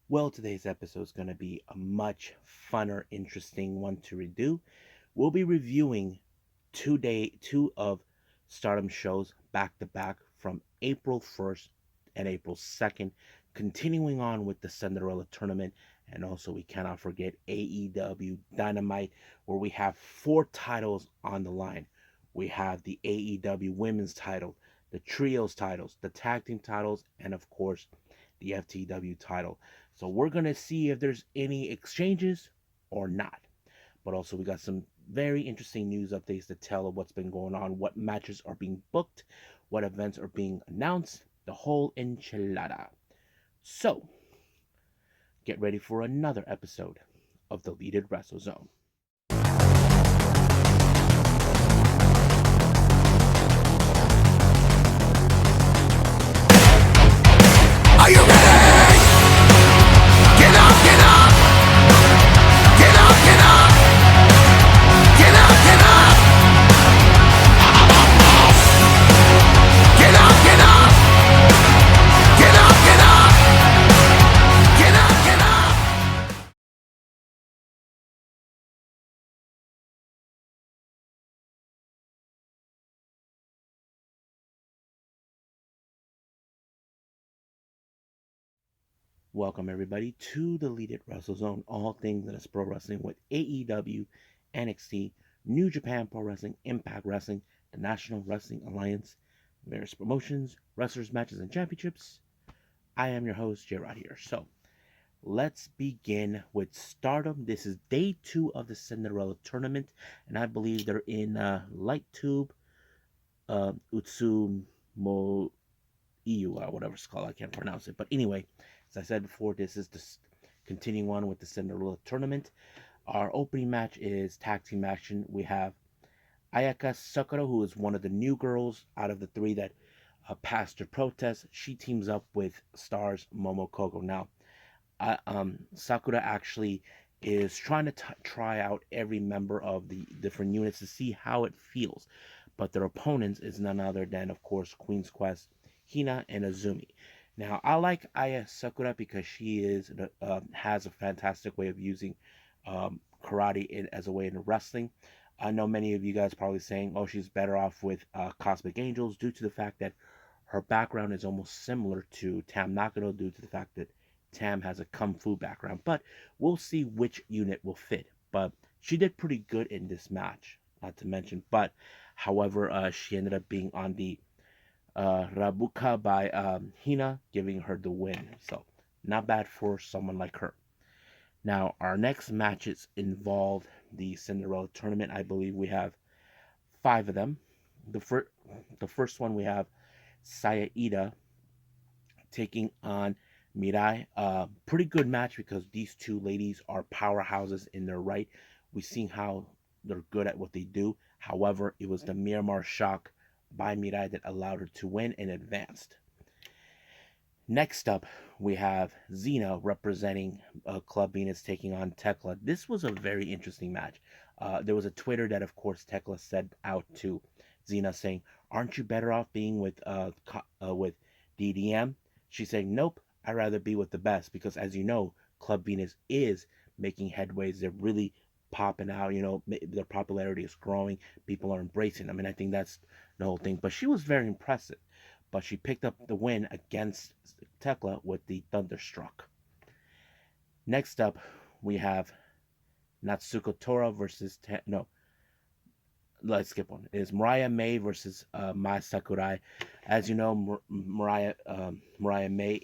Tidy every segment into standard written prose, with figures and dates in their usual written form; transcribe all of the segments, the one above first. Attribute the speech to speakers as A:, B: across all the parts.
A: Well, today's episode is going to be a much funner, interesting one to redo. We'll be reviewing two of Stardom shows back to back from April 1st and April 2nd, continuing on with the Cinderella Tournament. And also, we cannot forget AEW Dynamite, where we have four titles on the line. We have the AEW Women's title, the Trios titles, the Tag Team titles, and of course, the FTW title. So we're going to see if there's any exchanges or not. But also, we got some very interesting news updates to tell of what's been going on, what matches are being booked, what events are being announced, the whole enchilada. So, get ready for another episode of the Deleted Wrestle Zone.
B: Are you ready? Get up, get up! Get up, get up! Get up, get up! Get up, get up! Get up, get up! Get up, get up!
A: Welcome, everybody, to the Deleted Wrestle Zone, all things that is pro wrestling with AEW, NXT, New Japan Pro Wrestling, Impact Wrestling, the National Wrestling Alliance, various promotions, wrestlers, matches, and championships. I am your host, J Rod here. So, let's begin with Stardom. This is day 2 of the Cinderella Tournament, and I believe they're in Light Tube, Utsumo Iu, or whatever it's called. I can't pronounce it. But anyway, as I said before, this is just continuing on with the Cinderella Tournament. Our opening match is tag team action. We have Ayaka Sakura, who is one of the new girls out of the three that passed her protest. She teams up with Stars Momokoko. Now, Sakura actually is trying to try out every member of the different units to see how it feels. But their opponents is none other than, of course, Queen's Quest, Hina, and Azumi. Now, I like Aya Sakura because she has a fantastic way of using karate as a way in wrestling. I know many of you guys probably saying, "Oh, she's better off with Cosmic Angels," due to the fact that her background is almost similar to Tam Nakano, due to the fact that Tam has a kung fu background. But we'll see which unit will fit. But she did pretty good in this match, not to mention. But however, she ended up being on the Rabuka by Hina, giving her the win. So not bad for someone like her. Now, our next matches involve the Cinderella Tournament. I believe we have 5 of them. The first one we have Saya Ida taking on Mirai. Pretty good match because these two ladies are powerhouses in their right. We've seen how they're good at what they do. However, it was the Miramar shock by Mirai that allowed her to win and advanced. Next up, we have Xena representing Club Venus taking on Tekla. This was a very interesting match. There was a Twitter that, of course, Tekla said out to Xena saying, "Aren't you better off being with DDM?" She said, "Nope, I'd rather be with the best because, as you know, Club Venus is making headways. They're really popping out. Their popularity is growing. People are embracing them, and I think that's the whole thing." But she was very impressive. But she picked up the win against Tekla with the Thunderstruck. Next up, we have Natsuko Tora versus no. Let's skip one. It is Mariah May versus Mai Sakurai. As you know, Mariah May.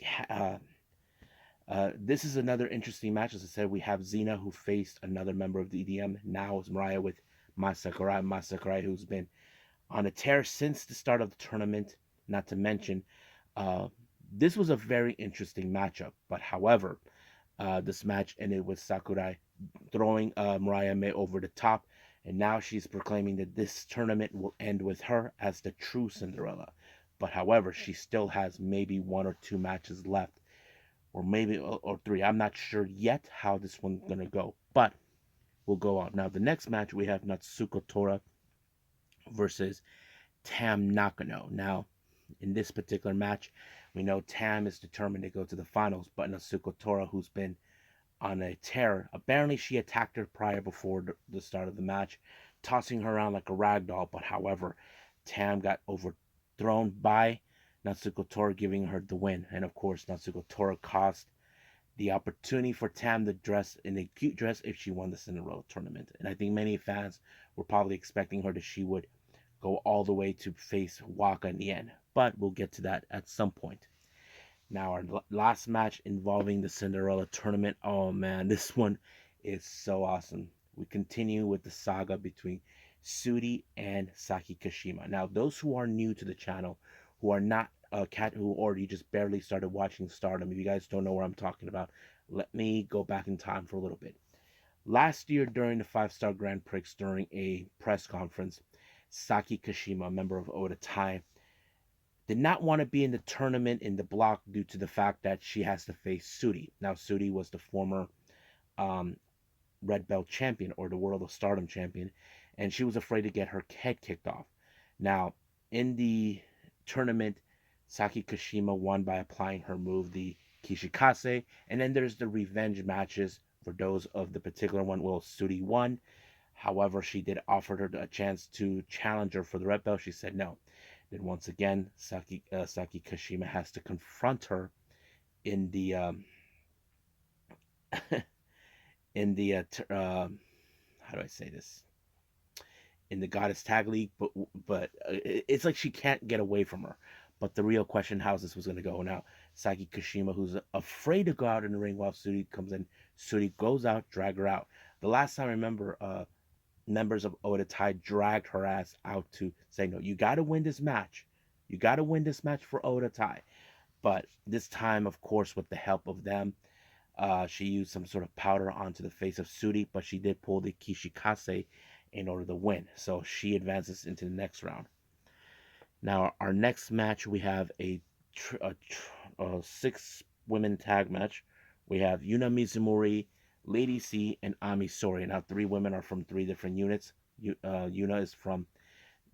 A: This is another interesting match. As I said, we have Xena, who faced another member of the EDM. Now it's Mariah with Mai Sakurai. Mai Sakurai, who's been on a tear since the start of the tournament. Not to mention, uh, this was a very interesting matchup. But however, this match ended with Sakurai throwing Mariah May over the top, and now she's proclaiming that this tournament will end with her as the true Cinderella. But however, she still has maybe 1 or 2 matches left, or maybe or 3. I'm not sure yet how this one's gonna go, but we'll go on. Now, the next match we have Natsuko Tora versus Tam Nakano. Now, in this particular match, We know Tam is determined to go to the finals, but Natsuko Tora, who's been on a tear, apparently she attacked her prior before the start of the match, tossing her around like a rag doll. But however, Tam got overthrown by Natsuko Tora, giving her the win. And of course, Natsuko Tora cost the opportunity for Tam to dress in a cute dress if she won the Cinderella tournament. And I think many fans were probably expecting her that she would go all the way to face Waka in the end. But we'll get to that at some point. Now, our last match involving the Cinderella tournament. Oh man, this one is so awesome. We continue with the saga between Sudi and Saki Kashima. Now, those who are new to the channel, who are not who already just barely started watching Stardom, if you guys don't know what I'm talking about, let me go back in time for a little bit. Last year, during the 5-Star Grand Prix, during a press conference, Saki Kashima, a member of Oda Tai, did not want to be in the tournament in the block due to the fact that she has to face Sudi. Now, Sudi was the former um, Red Belt champion or the World of Stardom champion, and she was afraid to get her head kicked off. Now, in the tournament, Saki Kashima won by applying her move, the Kishikase, and then there's the revenge matches for those of the particular one. Well, Sudi won. However, she did offer her a chance to challenge her for the red belt. She said no. Then once again, Saki Kashima has to confront her in the in the how do I say this? In the Goddess Tag League, but it's like she can't get away from her. But the real question, how's this was going to go now? Saki Kashima, who's afraid to go out in the ring while Sudi comes in, Sudi goes out, drag her out. The last time I remember, members of Oda Tai dragged her ass out to say, no, you got to win this match. You got to win this match for Oda Tai. But this time, of course, with the help of them, she used some sort of powder onto the face of Sudi, but she did pull the Kishikase in order to win. So she advances into the next round. Now, our next match, we have a 6-women tag match. We have Yuna Mizumori, Lady C, and Ami Sourei. Now, 3 women are from 3 different units. Yuna is from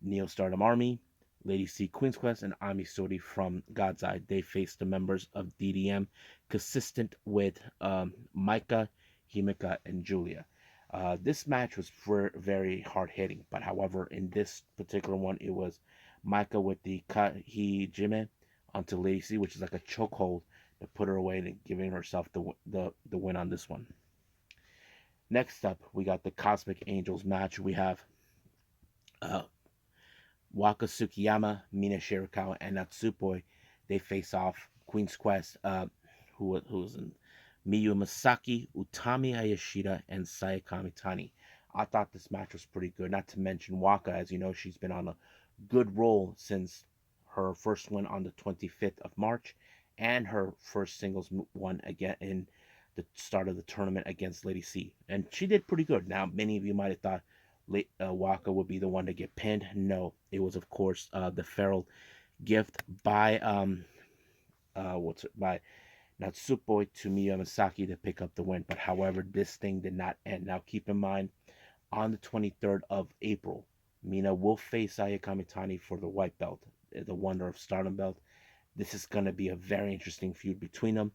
A: Neo Stardom Army, Lady C Queen's Quest, and Ami Sourei from God's Eye. They face the members of DDM, consistent with Maika, Himeka, and Julia. This match was very hard hitting, but however, in this particular one, it was Maika with the Kahijime onto Lady C, which is like a chokehold to put her away and giving herself the win on this one. Next up, we got the Cosmic Angels match. We have Waka Tsukiyama, Mina Shirakawa, and Natsupoi. They face off Queen's Quest, who's in Miyu Masaki, Utami Hayashida, and Sayakami Tani. I thought this match was pretty good. Not to mention Waka, as you know, she's been on a good roll since her first win on the 25th of March and her first singles one again in the start of the tournament against Lady C. And she did pretty good. Now, many of you might have thought Waka would be the one to get pinned. No, it was, of course, the feral gift by by Natsupoi to Miyu Masaki to pick up the win. But however, this thing did not end. Now, keep in mind, on the 23rd of April, Mina will face Ayakami Tani for the white belt, the Wonder of Stardom belt. This is going to be a very interesting feud between them.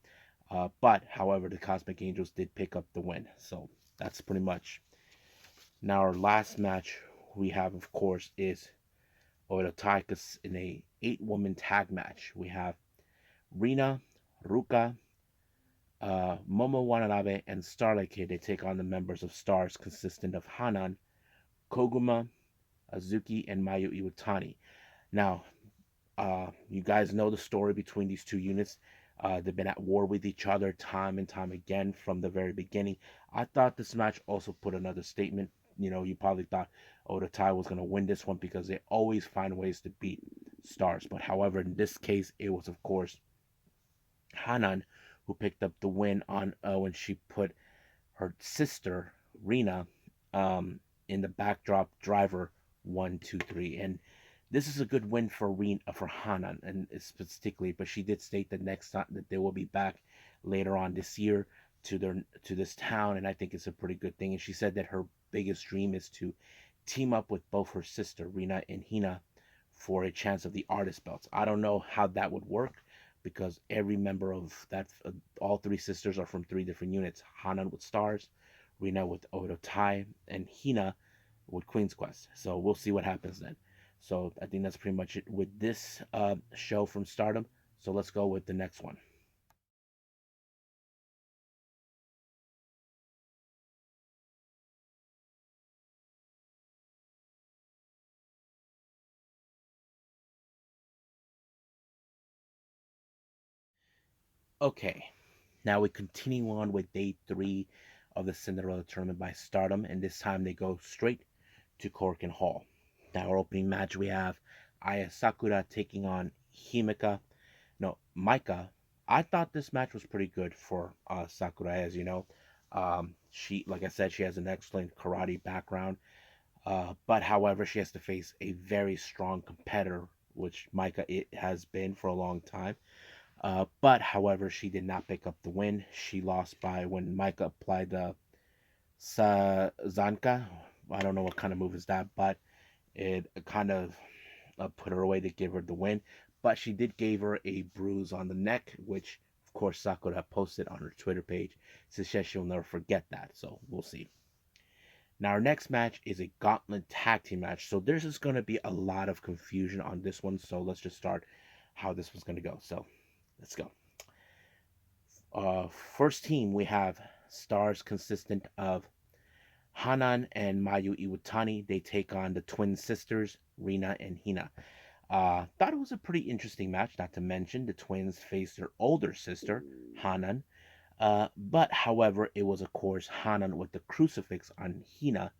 A: But, however, the Cosmic Angels did pick up the win. So, that's pretty much. Now, our last match we have, of course, is Oda Tai in a 8-woman tag match. We have Rina, Ruka, Momo Watanabe, and Starlight Kid. They take on the members of Stars, consistent of Hanan, Koguma, Azuki, and Mayu Iwatani. Now, you guys know the story between these 2 units. They've been at war with each other time and time again from the very beginning. I thought this match also put another statement. You know, you probably thought Oda Tai was going to win this one because they always find ways to beat Stars. But however, in this case, it was, of course, Hanan who picked up the win on when she put her sister, Rina, in the backdrop driver 1, 2, 3. And this is a good win for Hanan, and particularly. But she did state that next time that they will be back later on this year to this town, and I think it's a pretty good thing. And she said that her biggest dream is to team up with both her sister Rina and Hina for a chance of the artist belts. I don't know how that would work, because every member of that, all three sisters are from three different units. Hanan with Stars, Rina with Odo Tai, and Hina with Queen's Quest. So we'll see what happens then. So I think that's pretty much it with this show from Stardom. So let's go with the next one. Okay, now we continue on with day three of the Cinderella Tournament by Stardom, and this time they go straight to Cork and Hall. Now, our opening match we have Aya Sakura taking on Himika. No, Maika. I thought this match was pretty good for Sakura, as you know. She, like I said, she has an excellent karate background. But however, she has to face a very strong competitor, which Maika it has been for a long time. But however, she did not pick up the win. She lost by when Maika applied the Zanka. I don't know what kind of move is that, but it kind of put her away to give her the win. But she did give her a bruise on the neck, which of course Sakura posted on her Twitter page. She says she'll never forget that. So we'll see. Now our next match is a gauntlet tag team match. So there's just going to be a lot of confusion on this one. So let's just start how this was going to go. So let's go. First team we have stars consistent of Hanan and Mayu Iwatani. They take on the twin sisters Rina and Hina. Thought it was a pretty interesting match. Not to mention the twins faced their older sister Hanan. But however, it was of course Hanan with the crucifix on Hina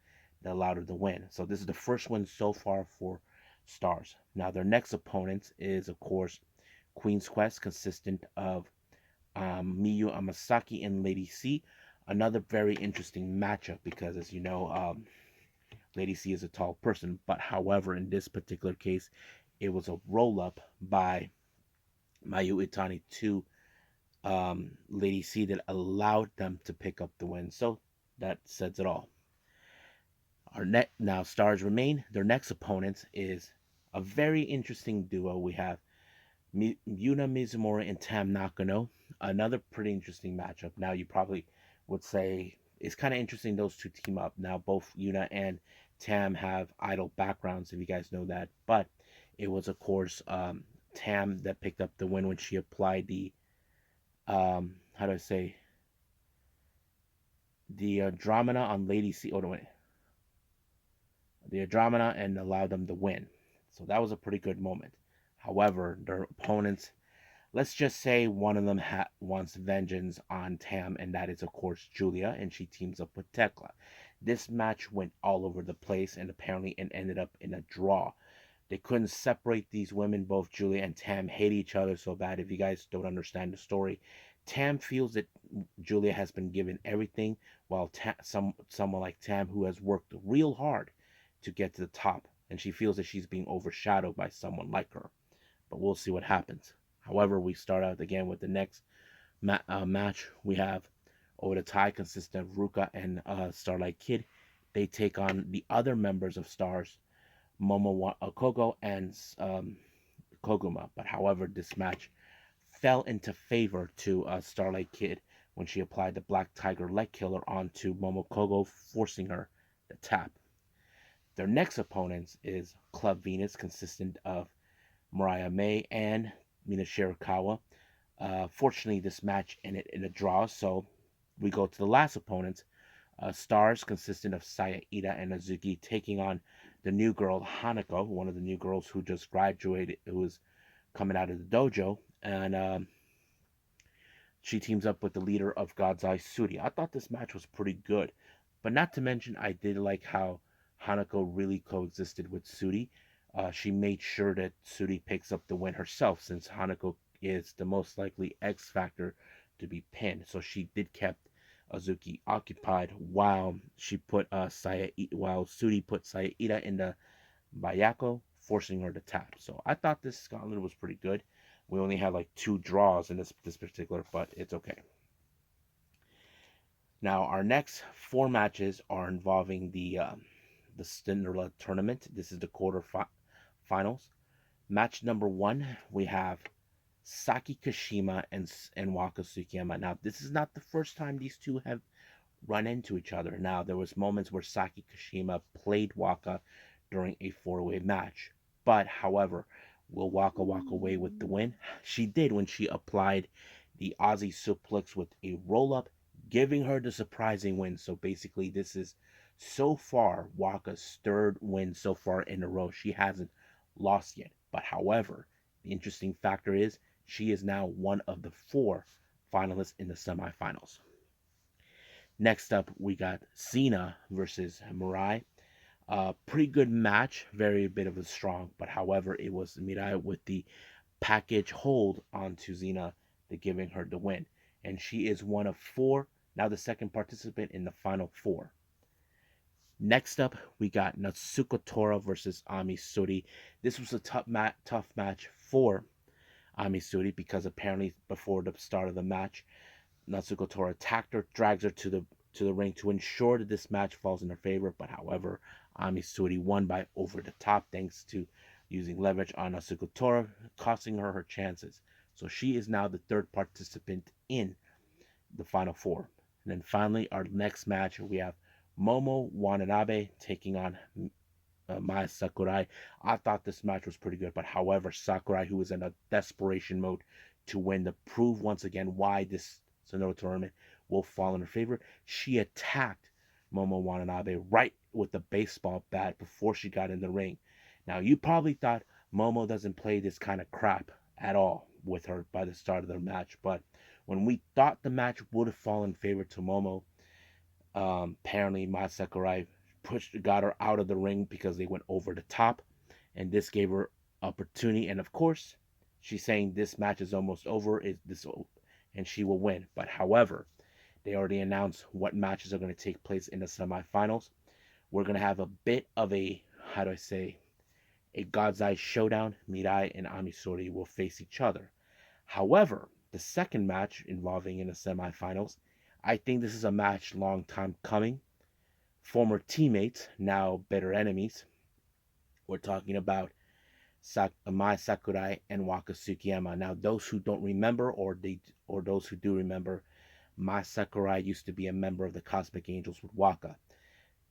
A: that allowed her to win. So this is the first one so far for Stars. Now their next opponent is of course Queen's Quest, consistent of Miyu Amasaki and Lady C. Another very interesting matchup because, as you know, Lady C is a tall person. But however, in this particular case, it was a roll up by Mayu Itani to Lady C that allowed them to pick up the win. So that says it all. Our now stars remain. Their next opponent is a very interesting duo. We have Yuna Mizumori and Tam Nakano. Another pretty interesting matchup. Now you probably would say it's kind of interesting those two team up. Now both Yuna and Tam have idol backgrounds, if you guys know that. But it was of course Tam that picked up the win when she applied the how do I say the Dramana on Lady C. Oh no, wait, the Dramana and allowed them to win. So that was a pretty good moment. However, their opponents, let's just say one of them wants vengeance on Tam, and that is, of course, Julia, and she teams up with Tekla. This match went all over the place, and apparently it ended up in a draw. They couldn't separate these women. Both Julia and Tam hate each other so bad. If you guys don't understand the story, Tam feels that Julia has been given everything, while someone like Tam, who has worked real hard to get to the top, and she feels that she's being overshadowed by someone like her. But we'll see what happens. However, we start out again with the next match. We have over the tie consistent of Ruka and Starlight Kid. They take on the other members of Stars, Momo Kogo and Koguma. But however, this match fell into favor to Starlight Kid when she applied the Black Tiger leg killer onto Momokogo, forcing her to tap. Their next opponents is Club Venus, consistent of Mariah May and Mina Shirakawa. Fortunately, this match ended in a draw, so we go to the last opponents. Stars, consistent of Saya Ida and Azuki, taking on the new girl Hanako, one of the new girls who just graduated, who was coming out of the dojo, and she teams up with the leader of God's Eye, Sudi. I thought this match was pretty good, but not to mention I did like how Hanako really coexisted with Sudi. She made sure that Sudi picks up the win herself, since Hanako is the most likely X Factor to be pinned. So she did kept Azuki occupied while she put while Sudi put Saida in the Bayako, forcing her to tap. So I thought this Scotland was pretty good. We only had like two draws in this particular, but it's okay. Now our next four matches are involving the Cinderella Tournament. This is the quarter finals. Match number one, we have Saki Kashima and Waka Tsukiyama. Now, this is not the first time these two have run into each other. Now, there was moments where Saki Kashima played Waka during a four-way match. But, however, will Waka walk away with the win? She did when she applied the Aussie suplex with a roll-up, giving her the surprising win. So basically, this is so far Waka's third win so far in a row. She hasn't lost yet. But, however, the interesting factor is she is now one of the four finalists in the semifinals. Next up, we got Cena versus Mirai. Pretty good match, very bit of a strong, but however, it was Mirai with the package hold onto Xena, the giving her the win. And she is one of four, now the second participant in the final four. Next up, we got Natsuko Tora versus Ami Suri. This was a tough match for Ami Suri because apparently before the start of the match, Natsuko Tora attacked her, drags her to the ring to ensure that this match falls in her favor. But however, Ami Suri won by over the top thanks to using leverage on Natsuko Tora, costing her her chances. So she is now the third participant in the final four. And then finally, our next match, we have Momo Watanabe taking on Maya Sakurai. I thought this match was pretty good, but however, Sakurai, who is in a desperation mode to win, to prove once again why this Cinderella Tournament will fall in her favor, she attacked Momo Watanabe right with the baseball bat before she got in the ring. Now, you probably thought Momo doesn't play this kind of crap at all with her by the start of the match, but when we thought the match would have fallen in favor to Momo, apparently Maya Sakurai got her out of the ring because they went over the top, and this gave her opportunity. And of course, she's saying this match is almost over, and she will win. But however, they already announced what matches are going to take place in the semifinals. We're going to have a bit of a, how do I say, a God's Eye showdown. Mirai and Ami Suri will face each other. However, the second match involving in the semifinals, I think this is a match long time coming. Former teammates, now better enemies. We're talking about Mai Sakurai and Waka Tsukiyama. Now, those who don't remember, or those who do remember, Mai Sakurai used to be a member of the Cosmic Angels with Waka.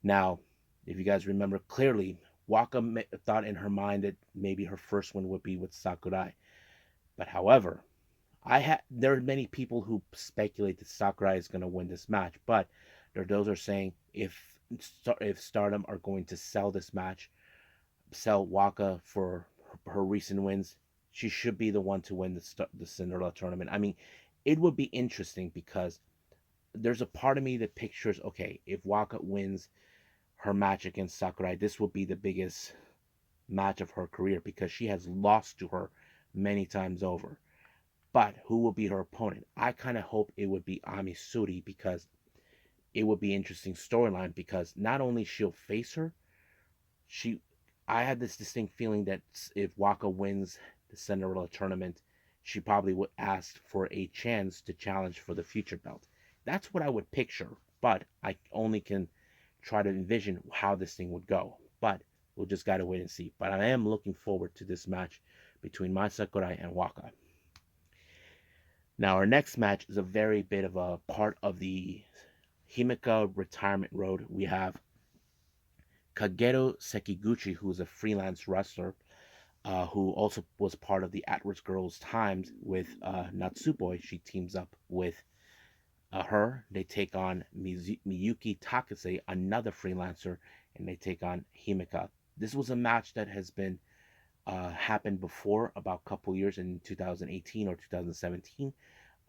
A: Now, if you guys remember clearly, Waka thought in her mind that maybe her first one would be with Sakurai. But however, there are many people who speculate that Sakurai is going to win this match, but those are saying if Stardom are going to sell this match, sell Waka for her recent wins, she should be the one to win the Cinderella Tournament. I mean, it would be interesting because there's a part of me that pictures, okay, if Waka wins her match against Sakurai, this will be the biggest match of her career because she has lost to her many times over. But who will be her opponent? I kind of hope it would be Ami Suri because it would be interesting storyline because not only she'll face her, I had this distinct feeling that if Waka wins the Cinderella Tournament, she probably would ask for a chance to challenge for the future belt. That's what I would picture, but I only can try to envision how this thing would go. But we'll just gotta wait and see. But I am looking forward to this match between Mai Sakurai and Waka. Now, our next match is a very bit of a part of the Himeka retirement road. We have Kagero Sekiguchi, who is a freelance wrestler, who also was part of the Atlas Girls times with Natsupoi. She teams up with her. They take on Miyuki Takase, another freelancer, and they take on Himeka. This was a match that has been happened before, about a couple years in 2018 or 2017.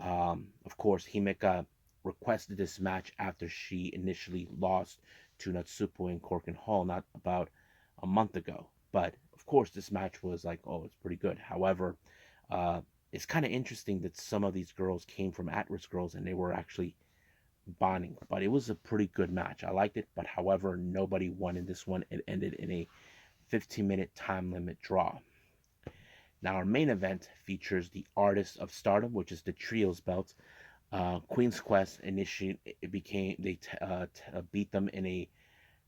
A: Of course, Himeka requested this match after she initially lost to Natsupo in Corkin Hall not about a month ago. But of course, this match was like, oh, it's pretty good. However, it's kind of interesting that some of these girls came from Atlas Girls and they were actually bonding. But it was a pretty good match. I liked it. But however, nobody won in this one. It ended in a 15-minute time limit draw. Now, our main event features the Artists of Stardom, which is the Trios belt. Queen's Quest beat them in a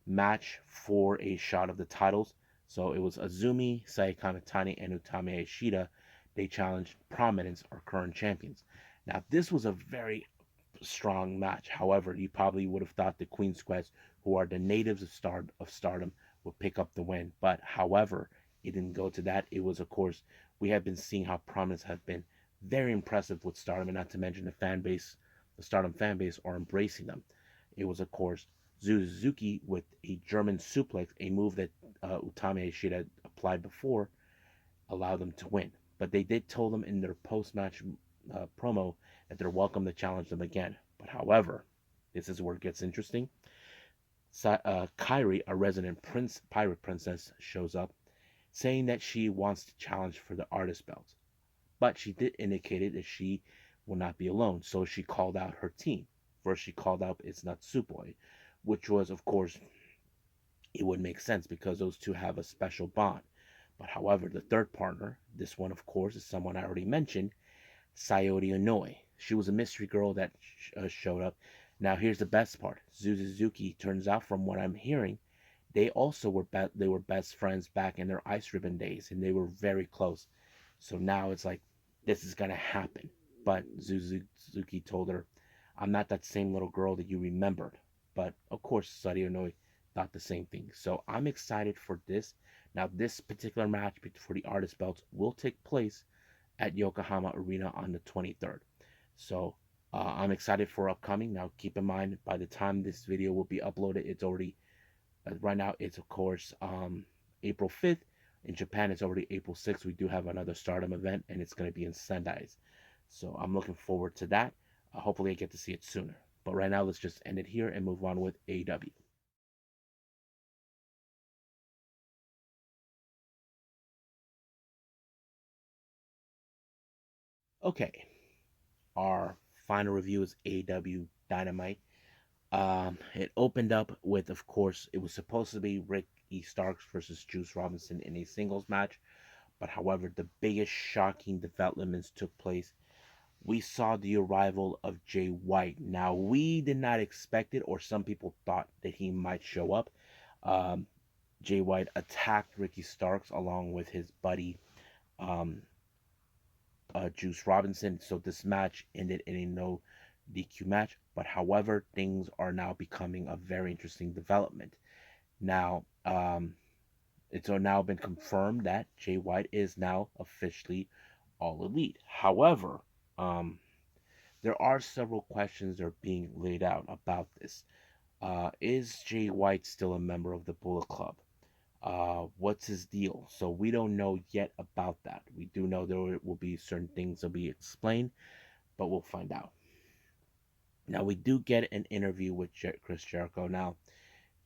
A: match for a shot of the titles. So it was Azumi, Saikana Tani, and Utami Ishida they challenged Prominence or current champions. Now, this was a very strong match. However, you probably would have thought the Queen's Quest, who are the natives of Stardom, would pick up the win. But however, it didn't go to that. It was, of course, we have been seeing how Prominence have been very impressive with Stardom, and not to mention the fan base, the Stardom fan base are embracing them. It was, of course, Suzuki with a German suplex, a move that Utami Ishida had applied before, allowed them to win. But they did tell them in their post-match promo that they're welcome to challenge them again. But however, this is where it gets interesting. Kairi, a resident pirate princess, shows up, saying that she wants to challenge for the artist belt. But she did indicate that she will not be alone, so she called out her team. First, she called out It's Not Tsuboi, which was, of course, it would make sense because those two have a special bond. But however, the third partner, this one, of course, is someone I already mentioned, Sayori Onoi. She was a mystery girl that showed up. Now, here's the best part. Suzuki, turns out, from what I'm hearing, they also they were best friends back in their Ice Ribbon days, and they were very close. So now it's like this is gonna happen. But Suzuki told her, "I'm not that same little girl that you remembered." But of course, Sayori Onoi thought the same thing. So I'm excited for this. Now, this particular match for the artist belts will take place at Yokohama Arena on the 23rd. So I'm excited for upcoming. Now, keep in mind, by the time this video will be uploaded, it's already, right now, it's of course April 5th. In Japan, it's already April 6th. We do have another Stardom event, and it's going to be in Sendai. So I'm looking forward to that. Hopefully, I get to see it sooner. But right now, let's just end it here and move on with AEW. Okay, our final review is AEW Dynamite. It opened up with, of course, it was supposed to be Ricky Starks versus Juice Robinson in a singles match, but however, the biggest shocking developments took place. We saw the arrival of Jay White. Now, we did not expect it, or some people thought that he might show up. Um, Jay White attacked Ricky Starks along with his buddy um, Juice Robinson. So this match ended in a no DQ match. But however, things are now becoming a very interesting development. Now, it's now been confirmed that Jay White is now officially All Elite. However, um, there are several questions that are being laid out about this. Is Jay White still a member of the Bullet Club? What's his deal? So we don't know yet about that. We do know there will be certain things that will be explained, but we'll find out. Now we do get an interview with Chris Jericho. Now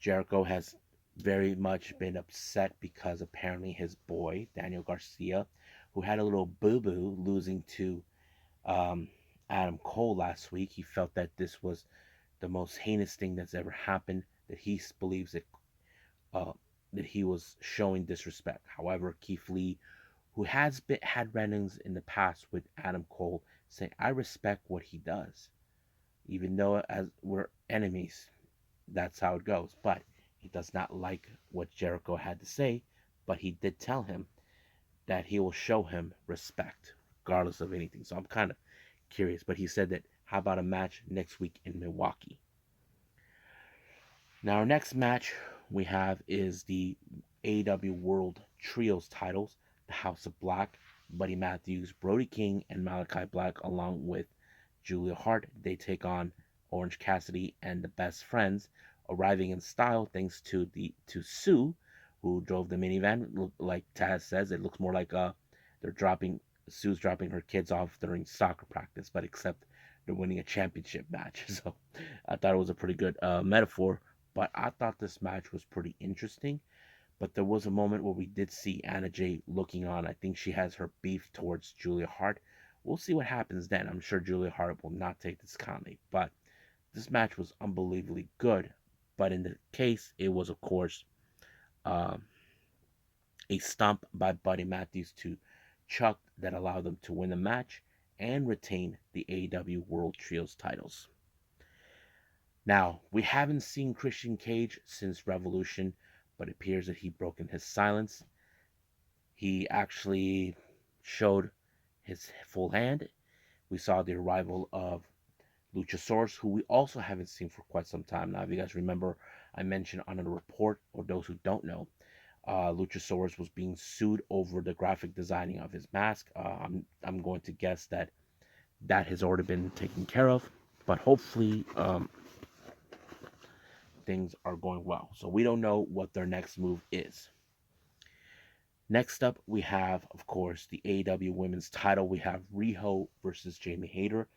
A: Jericho has very much been upset because apparently his boy Daniel Garcia, who had a little boo boo losing to um, Adam Cole last week, he felt that this was the most heinous thing that's ever happened. That he believes uh, that he was showing disrespect. However, Keith Lee, who had run-ins in the past with Adam Cole, saying, "I respect what he does, even though as we're enemies, that's how it goes." But he does not like what Jericho had to say. But he did tell him that he will show him respect, regardless of anything. So I'm kind of curious. But he said that, how about a match next week in Milwaukee? Now, our next match we have is the AEW World Trios titles. The House of Black, Buddy Matthews, Brody King, and Malachi Black, along with Julia Hart. They take on Orange Cassidy and the Best Friends, arriving in style thanks to Sue, who drove the minivan. Like Taz says, it looks more like they're dropping Sue's dropping her kids off during soccer practice, but except they're winning a championship match. So I thought it was a pretty good metaphor. But I thought this match was pretty interesting. But there was a moment where we did see Anna Jay looking on. I think she has her beef towards Julia Hart. We'll see what happens then. I'm sure Julia Hart will not take this kindly. But this match was unbelievably good. But in the case, it was, of course, um, a stomp by Buddy Matthews to Chuck that allowed them to win the match and retain the AEW World Trios titles. Now, we haven't seen Christian Cage since Revolution, but it appears that he broken his silence. He actually showed his full hand. We saw the arrival of Luchasaurus, who we also haven't seen for quite some time now. If you guys remember, I mentioned on a report, or those who don't know, Luchasaurus was being sued over the graphic designing of his mask. I'm going to guess that that has already been taken care of, but hopefully things are going well. So we don't know what their next move is. Next up, we have, of course, the AEW Women's Title. We have Riho versus Jamie Hayter.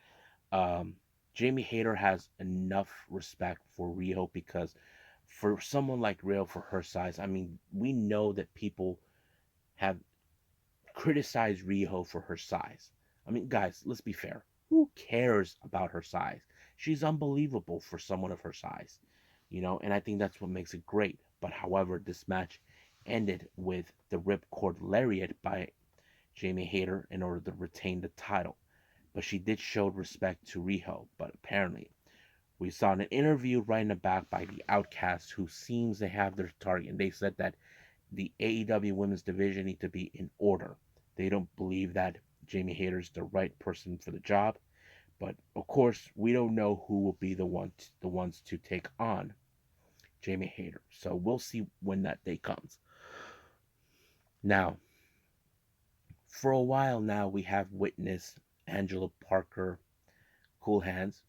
A: Um, Jamie Hayter has enough respect for Riho because for someone like Riho, for her size, I mean, we know that people have criticized Riho for her size. I mean, guys, let's be fair. Who cares about her size? She's unbelievable for someone of her size, and I think that's what makes it great. But however, this match ended with the ripcord lariat by Jamie Hayter in order to retain the title. But she did show respect to Riho. But apparently, we saw an interview right in the back by the Outcasts, who seems they have their target. And they said that the AEW Women's Division need to be in order. They don't believe that Jamie Hayter's the right person for the job. But of course, we don't know who will be the ones to take on Jamie Hayter. So we'll see when that day comes. Now, for a while now, we have witnessed Angela Parker, Cool Hands,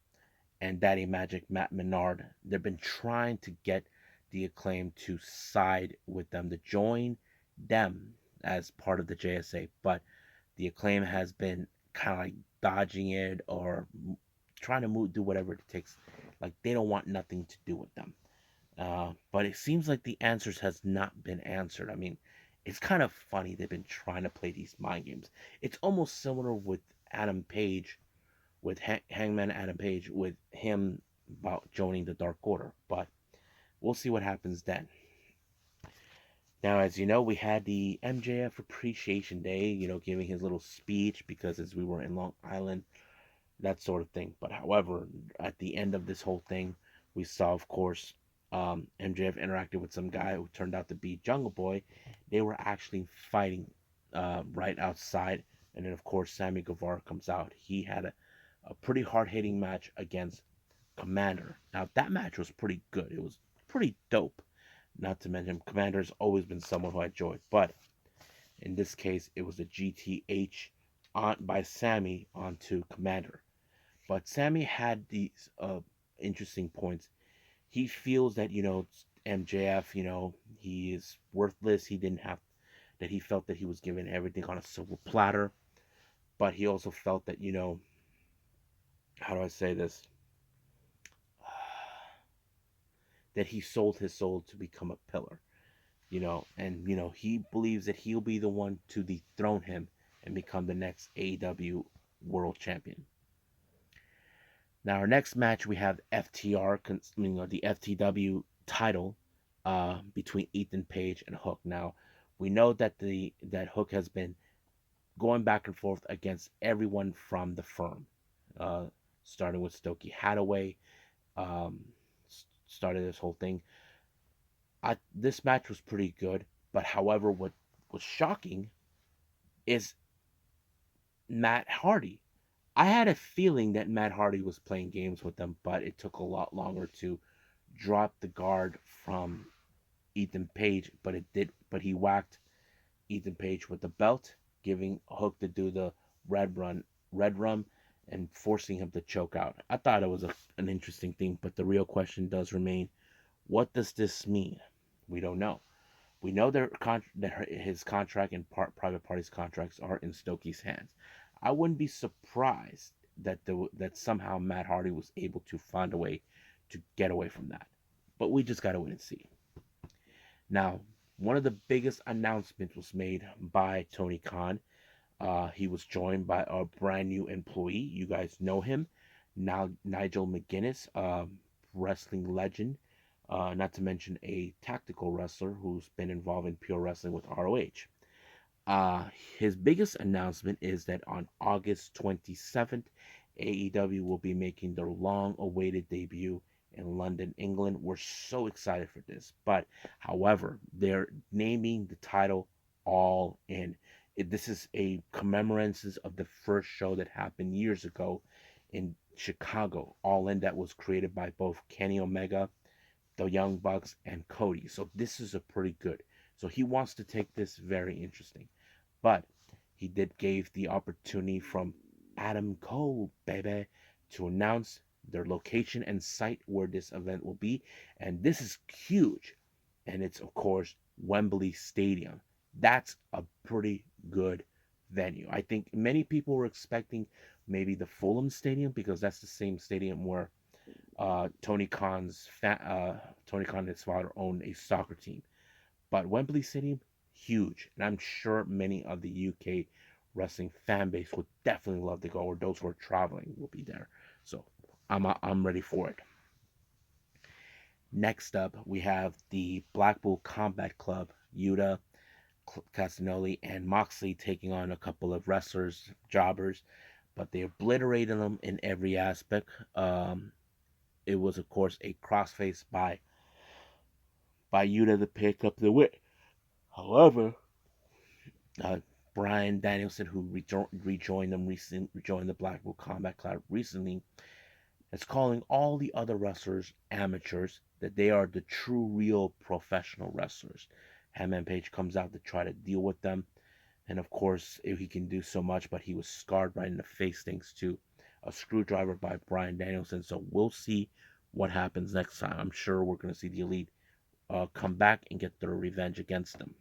A: and Daddy Magic Matt Menard. They've been trying to get the Acclaim to side with them, to join them as part of the JSA, but the Acclaim has been kind of like dodging it or trying to do whatever it takes. Like they don't want nothing to do with them. But it seems like the answers has not been answered. I mean, it's kind of funny they've been trying to play these mind games. It's almost similar with Adam Page, with Hangman Adam Page, with him about joining the Dark Order. But we'll see what happens then. Now, as you know, we had the MJF Appreciation Day, giving his little speech because as we were in Long Island, that sort of thing. But however, at the end of this whole thing, we saw, of course, MJF interacted with some guy who turned out to be Jungle Boy. They were actually fighting right outside. And then, of course, Sammy Guevara comes out. He had a pretty hard hitting match against Commander. Now, that match was pretty good. It was pretty dope. Not to mention, Commander's always been someone who I enjoyed. But in this case, it was a GTH on by Sammy onto Commander. But Sammy had these interesting points. He feels that, MJF, he is worthless. He didn't have, that he felt that he was given everything on a silver platter. But he also felt that, how do I say this? That he sold his soul to become a pillar, and, he believes that he'll be the one to dethrone him and become the next AEW World Champion. Now, our next match, we have FTR, the FTW title between Ethan Page and Hook. Now, we know that that Hook has been going back and forth against everyone from the firm, uh, starting with Stokey Hathaway, um, started this whole thing. This match was pretty good, but however, what was shocking is Matt Hardy. I had a feeling that Matt Hardy was playing games with them, but it took a lot longer to drop the guard from Ethan Page. But it did. But he whacked Ethan Page with the belt, giving Hook to do the red rum, and forcing him to choke out. I thought it was an interesting thing, but the real question does remain: what does this mean? We don't know. We know that his contract and private parties' contracts are in Stokey's hands. I wouldn't be surprised that somehow Matt Hardy was able to find a way to get away from that. But we just gotta wait and see. Now, one of the biggest announcements was made by Tony Khan. He was joined by a brand new employee. You guys know him, now Nigel McGuinness, wrestling legend. Not to mention a tactical wrestler who's been involved in pure wrestling with ROH. His biggest announcement is that on August 27th, AEW will be making their long awaited debut in London, England. We're so excited for this. But, however, they're naming the title All In. This is a commemoration of the first show that happened years ago in Chicago, All In, that was created by both Kenny Omega, the Young Bucks, and Cody. So this is a pretty good. So he wants to take this very interesting. But he did gave the opportunity from Adam Cole, baby, to announce their location and site where this event will be. And this is huge. And it's, of course, Wembley Stadium. That's a pretty good venue. I think many people were expecting maybe the Fulham Stadium, because that's the same stadium where Tony Khan and his father owned a soccer team. But Wembley Stadium, huge, and I'm sure many of the UK wrestling fan base would definitely love to go, or those who are traveling will be there. So I'm ready for it. Next up, we have the Blackpool Combat Club, Yuta, Castagnoli, and Moxley taking on a couple of wrestlers, jobbers, but they obliterated them in every aspect. It was, of course, a crossface by Yuta to pick up the win. However, uh, Brian Danielson, who rejoined the Blackpool Combat Club recently, is calling all the other wrestlers amateurs, that they are the true, real professional wrestlers. Hangman Page comes out to try to deal with them, and of course, he can do so much, but he was scarred right in the face thanks to a screwdriver by Brian Danielson. So we'll see what happens next time. I'm sure we're going to see the Elite come back and get their revenge against them.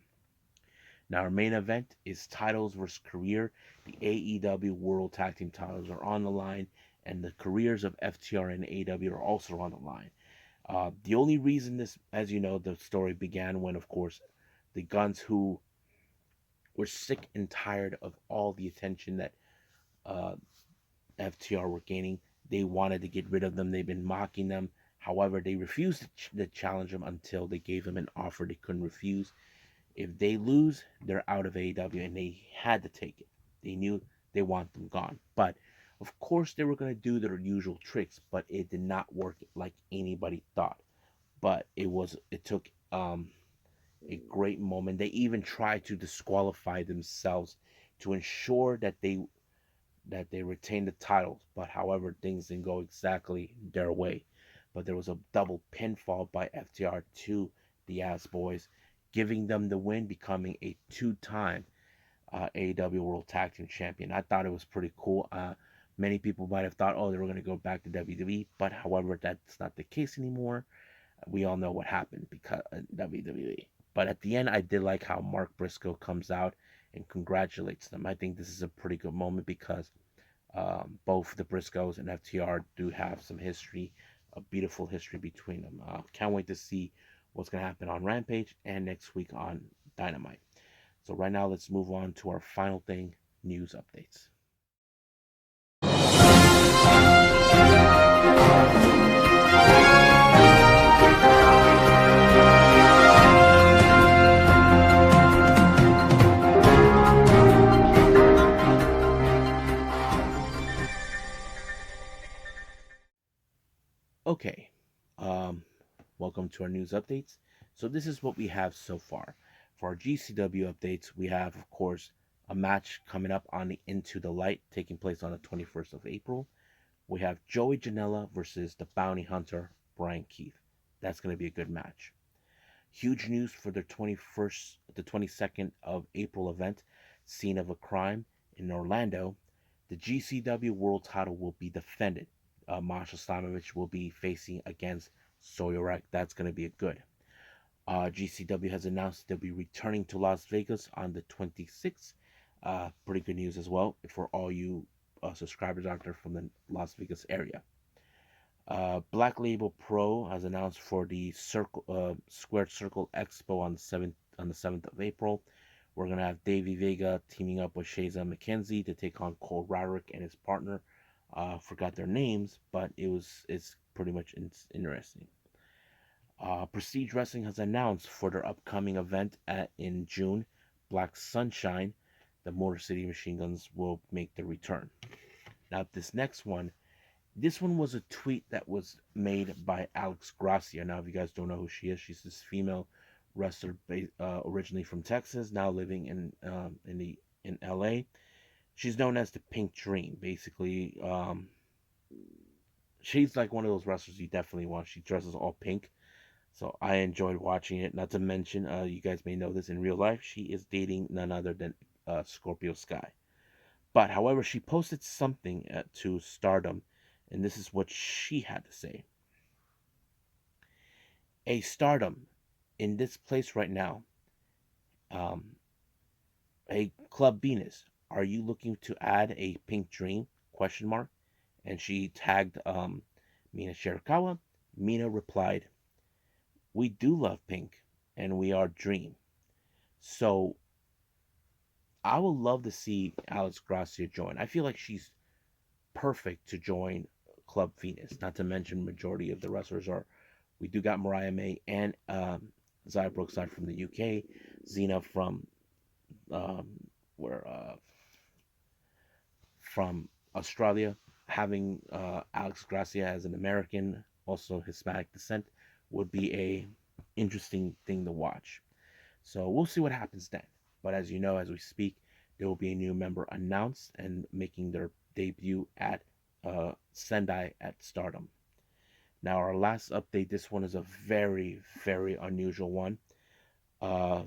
A: Now, our main event is titles versus career. The AEW World Tag Team titles are on the line, and the careers of FTR and AEW are also on the line. The only reason this, as you know, the story began when, of course, the Guns, who were sick and tired of all the attention that uh, FTR were gaining, they wanted to get rid of them. They've been mocking them. However, they refused to challenge them until they gave them an offer they couldn't refuse. If they lose, they're out of AEW, and they had to take it. They knew they want them gone. But of course, they were going to do their usual tricks, but it did not work like anybody thought. But it took a great moment. They even tried to disqualify themselves to ensure that they retained the titles. But however, things didn't go exactly their way. But there was a double pinfall by FTR to the Ass Boys, giving them the win, becoming a two-time AEW World Tag Team Champion. I thought it was pretty cool. Many people might have thought, oh, they were going to go back to WWE, but however, that's not the case anymore. We all know what happened because WWE. But at the end, I did like how Mark Briscoe comes out and congratulates them. I think this is a pretty good moment because both the Briscoes and FTR do have some history, a beautiful history between them. Can't wait to see what's going to happen on Rampage and next week on Dynamite. So right now, let's move on to our final thing, news updates. Okay, um, welcome to our news updates. So this is what we have so far. For our GCW updates, we have, of course, a match coming up on the Into the Light, taking place on the 21st of April. We have Joey Janela versus the Bounty Hunter, Brian Keith. That's going to be a good match. Huge news for the 22nd of April event, Scene of a Crime in Orlando. The GCW World Title will be defended. Masha Slamovich will be facing against Soyorek. That's going to be a good. GCW has announced they'll be returning to Las Vegas on the 26th. Pretty good news as well for all you subscribers out there from the Las Vegas area. Black Label Pro has announced for the Squared Circle Expo on the 7th of April. We're gonna have Davey Vega teaming up with Shaza McKenzie to take on Cole Roderick and his partner. Forgot their names, but it's pretty much interesting. Prestige Wrestling has announced for their upcoming event in June, Black Sunshine, the Motor City Machine Guns will make their return. Now, this one was a tweet that was made by Alex Gracia. Now, if you guys don't know who she is, she's this female wrestler originally from Texas, now living in the in LA. She's known as the Pink Dream. Basically, she's like one of those wrestlers you definitely want. She dresses all pink, so I enjoyed watching it. Not to mention, you guys may know this in real life, she is dating none other than Scorpio Sky. But however, she posted something to Stardom, and this is what she had to say. A Stardom, in this place right now, um, a Club Venus. Are you looking to add a Pink Dream? Question mark. And she tagged Mina Shirakawa. Mina replied, "We do love Pink, and we are Dream." So I would love to see Alex Gracia join. I feel like she's perfect to join Club Venus. Not to mention, majority of the wrestlers are. We do got Mariah May and Zaya Brookside from the UK, Xena um, where from Australia, having Alex Gracia as an American, also Hispanic descent, would be a interesting thing to watch. So we'll see what happens then. But as you know, as we speak, there will be a new member announced and making their debut at Sendai at Stardom. Now, our last update, this one is a very, very unusual one. Uh,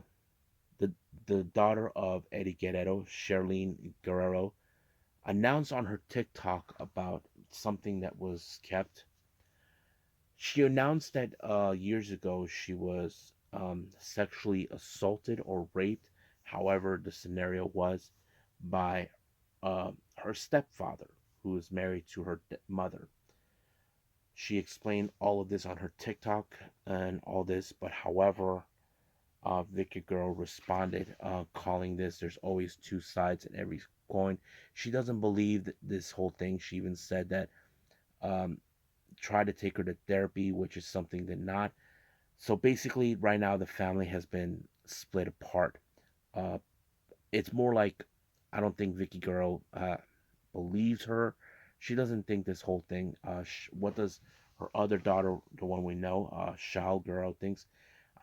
A: the, the daughter of Eddie Guerrero, Charlene Guerrero, announced on her TikTok about something that was kept. She announced that years ago she was sexually assaulted or raped. However, the scenario was by her stepfather, who is married to her mother. She explained all of this on her TikTok and all this, but however, Vicky Girl responded, calling this "there's always two sides in every coin." She doesn't believe this whole thing. She even said that um, try to take her to therapy, which is something that not. So basically, right now the family has been split apart. Uh, it's more like I don't think Vicky Girl believes her. She doesn't think this whole thing. What does her other daughter, the one we know, Shal Girl, thinks?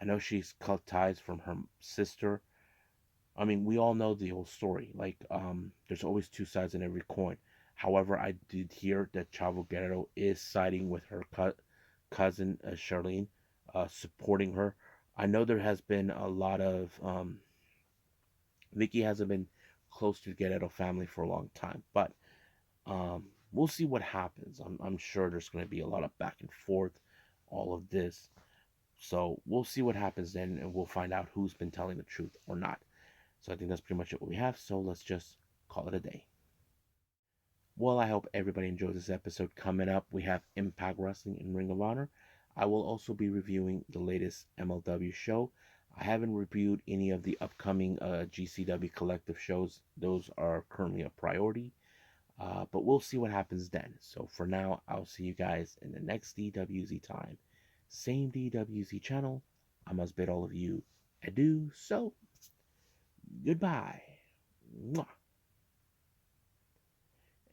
A: I know she's cut ties from her sister. I mean, we all know the whole story. Like, there's always two sides in every coin. However, I did hear that Chavo Guerrero is siding with her cousin Charlene, supporting her. I know there has been a lot of Vicky hasn't been close to the Guerrero family for a long time, but we'll see what happens. I'm sure there's going to be a lot of back and forth, all of this. So we'll see what happens then, and we'll find out who's been telling the truth or not. So I think that's pretty much it what we have. So let's just call it a day. Well, I hope everybody enjoys this episode. Coming up, we have Impact Wrestling and Ring of Honor. I will also be reviewing the latest MLW show. I haven't reviewed any of the upcoming GCW collective shows. Those are currently a priority. But we'll see what happens then. So for now, I'll see you guys in the next DWZ time. Same DWZ channel. I must bid all of you adieu. So, goodbye. Mwah.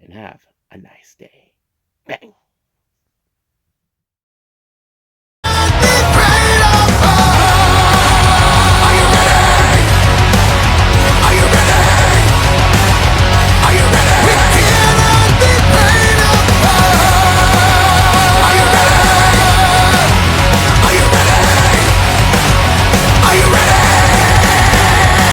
A: And have a nice day. Bang.